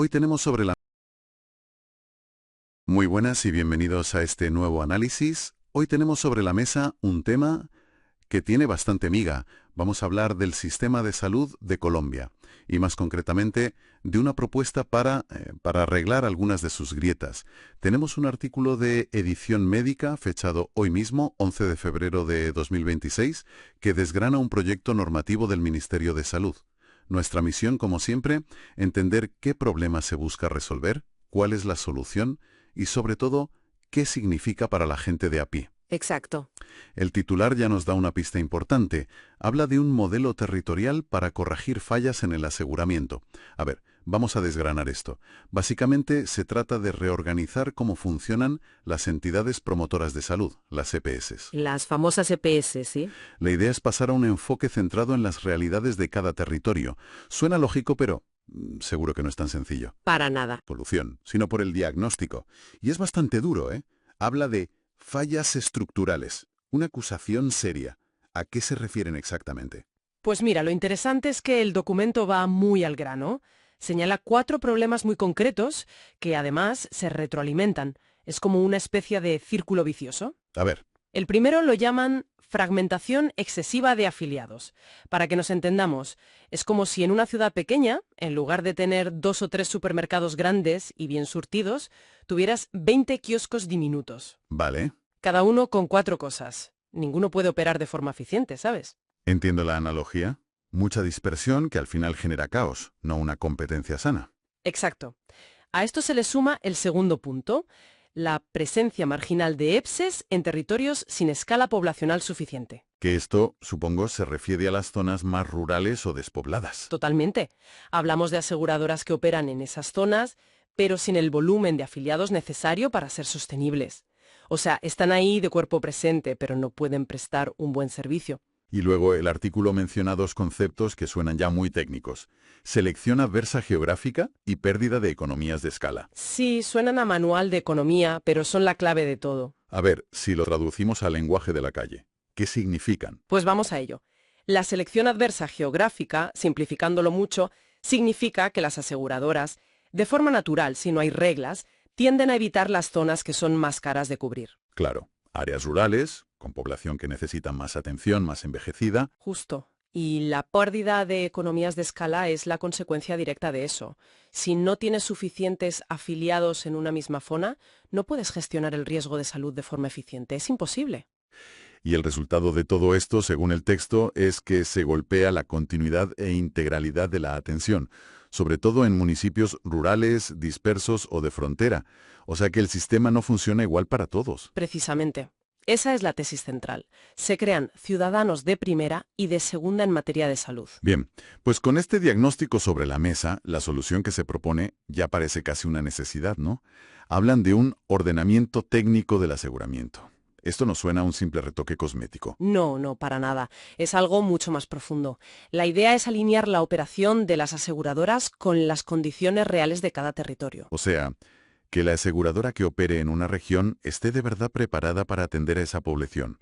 Hoy tenemos sobre la... Muy buenas y bienvenidos a este nuevo análisis. Hoy tenemos sobre la mesa un tema que tiene bastante miga. Vamos a hablar del sistema de salud de Colombia y más concretamente de una propuesta para arreglar algunas de sus grietas. Tenemos un artículo de Edición Médica fechado hoy mismo, 11 de febrero de 2026, que desgrana un proyecto normativo del Ministerio de Salud. Nuestra misión, como siempre, entender qué problema se busca resolver, cuál es la solución y, sobre todo, qué significa para la gente de a pie. Exacto. El titular ya nos da una pista importante. Habla de un modelo territorial para corregir fallas en el aseguramiento. A ver, vamos a desgranar esto. Básicamente se trata de reorganizar cómo funcionan las entidades promotoras de salud, las EPS. Las famosas EPS, ¿sí? La idea es pasar a un enfoque centrado en las realidades de cada territorio. Suena lógico, pero seguro que no es tan sencillo. Para nada. Solución, sino por el diagnóstico. Y es bastante duro, ¿eh? Habla de fallas estructurales. Una acusación seria. ¿A qué se refieren exactamente? Pues mira, lo interesante es que el documento va muy al grano. Señala 4 problemas muy concretos que además se retroalimentan. Es como una especie de círculo vicioso. A ver, El primero lo llaman fragmentación excesiva de afiliados. Para que nos entendamos, es como si en una ciudad pequeña, en lugar de tener 2 o 3 supermercados grandes y bien surtidos, tuvieras 20 kioscos diminutos. vale. Cada uno con 4 cosas. Ninguno puede operar de forma eficiente, ¿sabes? Entiendo la analogía. Mucha dispersión que al final genera caos, no una competencia sana. Exacto. A esto se le suma el segundo punto, la presencia marginal de EPSES en territorios sin escala poblacional suficiente. Que esto, supongo, se refiere a las zonas más rurales o despobladas. Totalmente. Hablamos de aseguradoras que operan en esas zonas, pero sin el volumen de afiliados necesario para ser sostenibles. O sea, están ahí de cuerpo presente, pero no pueden prestar un buen servicio. Y luego el artículo menciona 2 conceptos que suenan ya muy técnicos. Selección adversa geográfica y pérdida de economías de escala. Sí, suenan a manual de economía, pero son la clave de todo. A ver, si lo traducimos al lenguaje de la calle, ¿qué significan? Pues vamos a ello. La selección adversa geográfica, simplificándolo mucho, significa que las aseguradoras, de forma natural, si no hay reglas, tienden a evitar las zonas que son más caras de cubrir. Claro, áreas rurales, con población que necesita más atención, más envejecida. Justo. Y la pérdida de economías de escala es la consecuencia directa de eso. Si no tienes suficientes afiliados en una misma zona, no puedes gestionar el riesgo de salud de forma eficiente. Es imposible. Y el resultado de todo esto, según el texto, es que se golpea la continuidad e integralidad de la atención, sobre todo en municipios rurales, dispersos o de frontera. O sea que el sistema no funciona igual para todos. Precisamente. Esa es la tesis central. Se crean ciudadanos de primera y de segunda en materia de salud. Bien, pues con este diagnóstico sobre la mesa, la solución que se propone ya parece casi una necesidad, ¿no? Hablan de un ordenamiento técnico del aseguramiento. Esto no suena a un simple retoque cosmético. No, para nada. Es algo mucho más profundo. La idea es alinear la operación de las aseguradoras con las condiciones reales de cada territorio. O sea, que la aseguradora que opere en una región esté de verdad preparada para atender a esa población,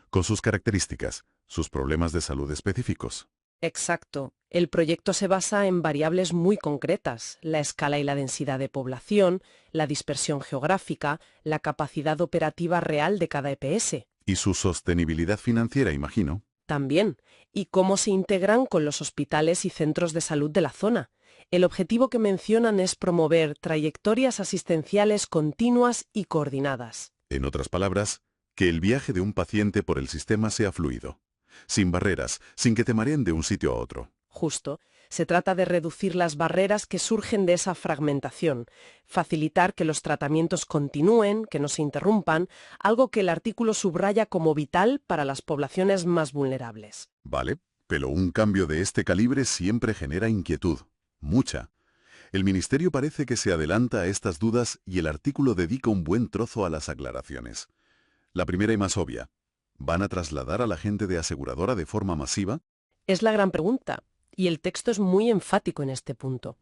con sus características, sus problemas de salud específicos. Exacto. El proyecto se basa en variables muy concretas, la escala y la densidad de población, la dispersión geográfica, la capacidad operativa real de cada EPS. Y su sostenibilidad financiera, imagino. También, y cómo se integran con los hospitales y centros de salud de la zona. El objetivo que mencionan es promover trayectorias asistenciales continuas y coordinadas. En otras palabras, que el viaje de un paciente por el sistema sea fluido, sin barreras, sin que te mareen de un sitio a otro. Justo, se trata de reducir las barreras que surgen de esa fragmentación, facilitar que los tratamientos continúen, que no se interrumpan, algo que el artículo subraya como vital para las poblaciones más vulnerables. Vale, pero un cambio de este calibre siempre genera inquietud. Mucha. El Ministerio parece que se adelanta a estas dudas y el artículo dedica un buen trozo a las aclaraciones. La primera y más obvia. ¿Van a trasladar a la gente de aseguradora de forma masiva? Es la gran pregunta, y el texto es muy enfático en este punto.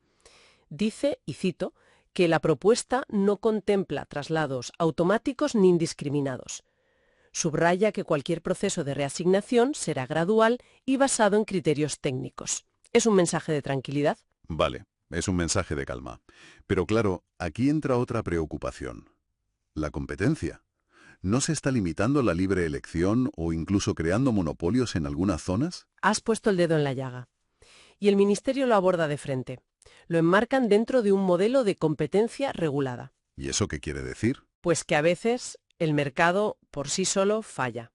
Dice, y cito, que la propuesta no contempla traslados automáticos ni indiscriminados. Subraya que cualquier proceso de reasignación será gradual y basado en criterios técnicos. ¿Es un mensaje de tranquilidad? Vale, es un mensaje de calma. Pero claro, aquí entra otra preocupación. La competencia. ¿No se está limitando la libre elección o incluso creando monopolios en algunas zonas? Has puesto el dedo en la llaga. Y el Ministerio lo aborda de frente. Lo enmarcan dentro de un modelo de competencia regulada. ¿Y eso qué quiere decir? Pues que a veces el mercado por sí solo falla.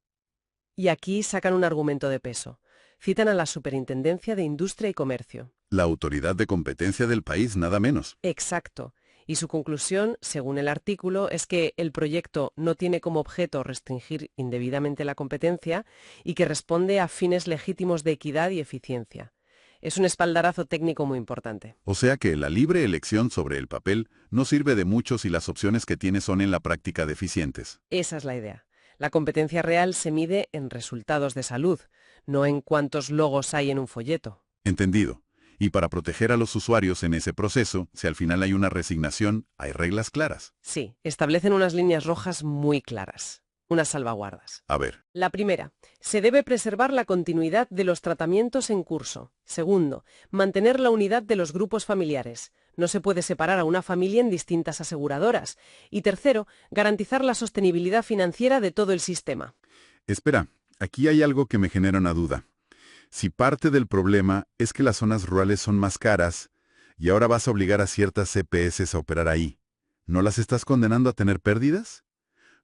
Y aquí sacan un argumento de peso. Citan a la Superintendencia de Industria y Comercio. La autoridad de competencia del país, nada menos. Exacto. Y su conclusión, según el artículo, es que el proyecto no tiene como objeto restringir indebidamente la competencia y que responde a fines legítimos de equidad y eficiencia. Es un espaldarazo técnico muy importante. O sea que la libre elección sobre el papel no sirve de mucho si las opciones que tiene son en la práctica deficientes. Esa es la idea. La competencia real se mide en resultados de salud, no en cuántos logos hay en un folleto. Entendido. Y para proteger a los usuarios en ese proceso, si al final hay una resignación, hay reglas claras. Sí, establecen unas líneas rojas muy claras, unas salvaguardas. A ver, La primera, se debe preservar la continuidad de los tratamientos en curso. Segundo, mantener la unidad de los grupos familiares. No se puede separar a una familia en distintas aseguradoras. Y tercero, garantizar la sostenibilidad financiera de todo el sistema. espera, aquí hay algo que me genera una duda. Si parte del problema es que las zonas rurales son más caras y ahora vas a obligar a ciertas CPS a operar ahí, ¿no las estás condenando a tener pérdidas?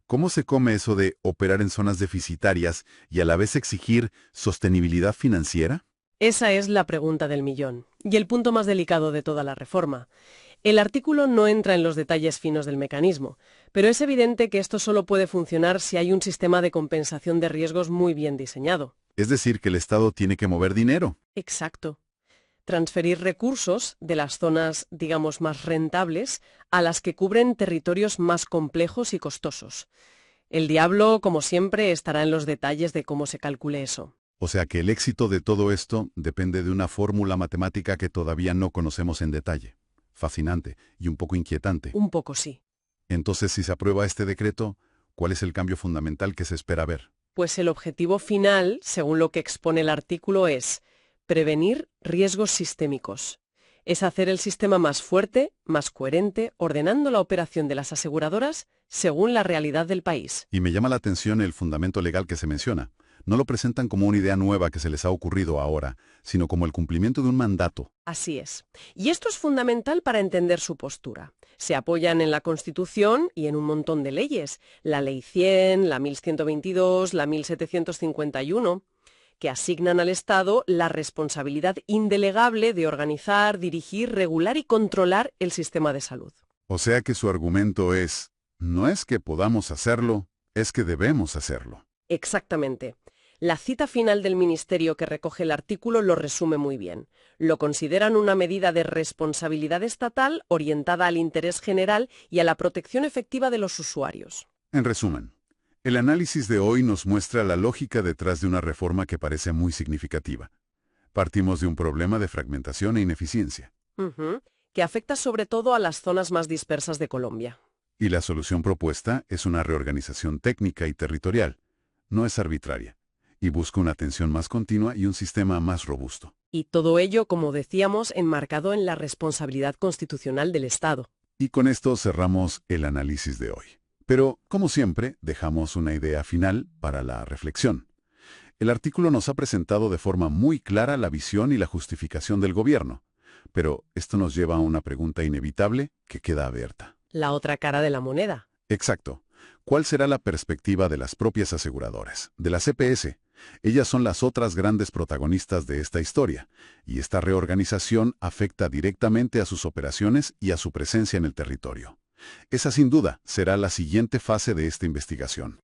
¿Cómo se come eso de operar en zonas deficitarias y a la vez exigir sostenibilidad financiera? Esa es la pregunta del millón, y el punto más delicado de toda la reforma. El artículo no entra en los detalles finos del mecanismo, pero es evidente que esto solo puede funcionar si hay un sistema de compensación de riesgos muy bien diseñado. Es decir, que el Estado tiene que mover dinero. Exacto. Transferir recursos de las zonas, digamos, más rentables a las que cubren territorios más complejos y costosos. El diablo, como siempre, estará en los detalles de cómo se calcule eso. O sea que el éxito de todo esto depende de una fórmula matemática que todavía no conocemos en detalle. Fascinante y un poco inquietante. Un poco sí. Entonces, si se aprueba este decreto, ¿cuál es el cambio fundamental que se espera ver? Pues el objetivo final, según lo que expone el artículo, es prevenir riesgos sistémicos. Es hacer el sistema más fuerte, más coherente, ordenando la operación de las aseguradoras según la realidad del país. Y me llama la atención el fundamento legal que se menciona. No lo presentan como una idea nueva que se les ha ocurrido ahora, sino como el cumplimiento de un mandato. Así es. Y esto es fundamental para entender su postura. Se apoyan en la Constitución y en un montón de leyes. La Ley 100, la 1122, la 1751, que asignan al Estado la responsabilidad indelegable de organizar, dirigir, regular y controlar el sistema de salud. O sea que su argumento es, no es que podamos hacerlo, es que debemos hacerlo. Exactamente. La cita final del Ministerio que recoge el artículo lo resume muy bien. Lo consideran una medida de responsabilidad estatal orientada al interés general y a la protección efectiva de los usuarios. En resumen, el análisis de hoy nos muestra la lógica detrás de una reforma que parece muy significativa. Partimos de un problema de fragmentación e ineficiencia. Que afecta sobre todo a las zonas más dispersas de Colombia. Y la solución propuesta es una reorganización técnica y territorial. No es arbitraria. Y busca una atención más continua y un sistema más robusto. Y todo ello, como decíamos, enmarcado en la responsabilidad constitucional del Estado. Y con esto cerramos el análisis de hoy. Pero, como siempre, dejamos una idea final para la reflexión. El artículo nos ha presentado de forma muy clara la visión y la justificación del gobierno. Pero esto nos lleva a una pregunta inevitable que queda abierta. La otra cara de la moneda. Exacto. ¿Cuál será la perspectiva de las propias aseguradoras, de las CPS? Ellas son las otras grandes protagonistas de esta historia, y esta reorganización afecta directamente a sus operaciones y a su presencia en el territorio. Esa sin duda será la siguiente fase de esta investigación.